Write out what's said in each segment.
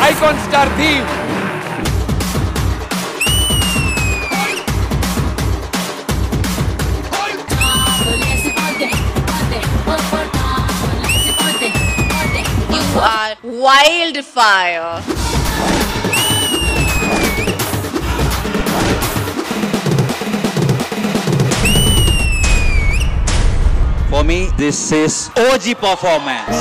Icon star theme. You are wildfire. For me, this is OG performance.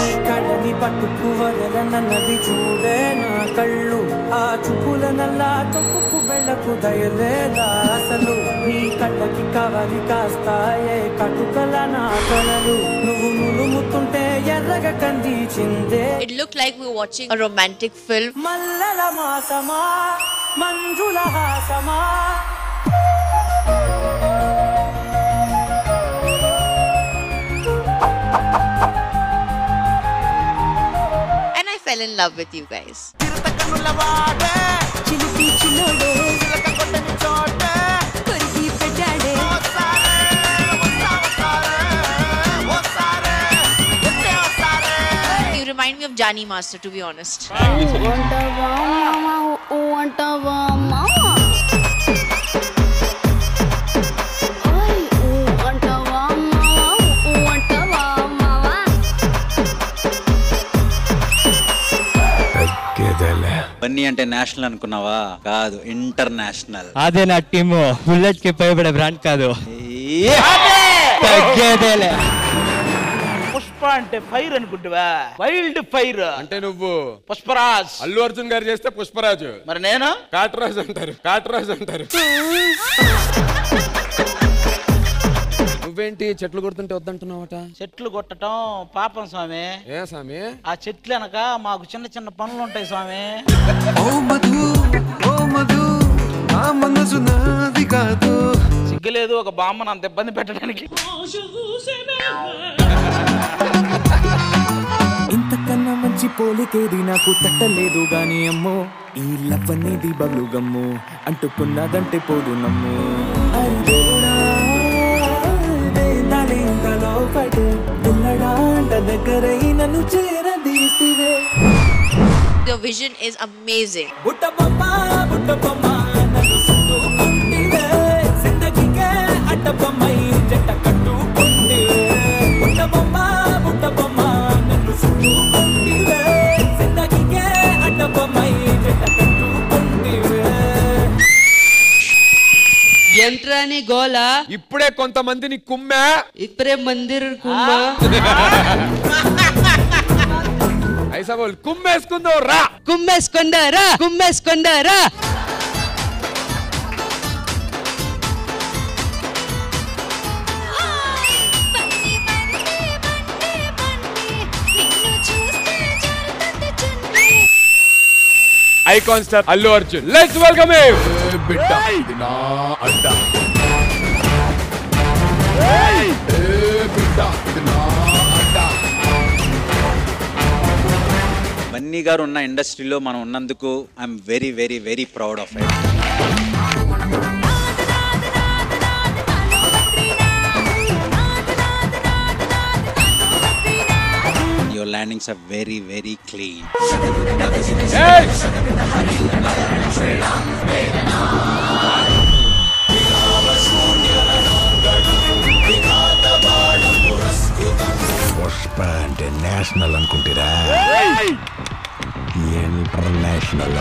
It looked like we were watching a romantic film. And I fell in love with you guys. You remind me of Jani Master, to be honest. Bunny అంటే national అనుకున్నావా? కాదు, international. అదే నా team. Bullet కి భయపడే brand కాదు. పుష్ప అంటే fire అనుకుంటువా? Wild fire అంటే నువ్వు పుష్పరాజ్. అల్లు అర్జున్ గారు చేస్తే పుష్పరాజు, మరి నేను కాటరాజు అంటారు. కాటరాజు అంటారు. నువ్వేంటి చెట్లు కొడుతుంటే వద్దంటున్నావట? చెట్లు కొట్టడం పాపం స్వామి. ఏ స్వామి? ఆ చెట్లు వెనక మాకు చిన్న చిన్న పనులు ఉంటాయి స్వామి. సిగ్గులేదు ఒక బామ్మను అంత ఇబ్బంది పెట్టడానికి. ఇంతకన్నా మంచి పోలికేది నాకు తట్టలేదు గాని అమ్మో, ఈ లవ్ అనేది బబ్లు గమ్ము, అంటుకున్నదంటే పోదు నమ్ము. Your vision is amazing. ఎంట్రాని గోలా ఇప్పుడే కొంతమందిని కుమ్మా, ఇప్పుడే మందిర్ కుమ్మా. ఐసా బోల్ కుమ్మేసుకుందో రా, కుమ్మేసుకుందారా, కుమ్మేసుకుందారా. Icon star Allu Arjun. Let's welcome him. బిడ్డా ఇది నా అడ్డా, బిడ్డా ఇది నా అడ్డా. బన్నీ గారు ఉన్న ఇండస్ట్రీలో మనం ఉన్నందుకు I'm very very very proud of it. Your landings are very very clean. Pushpa అంటే నేషనల్ అనుకుంటారా? ఇంటర్నేషనల్.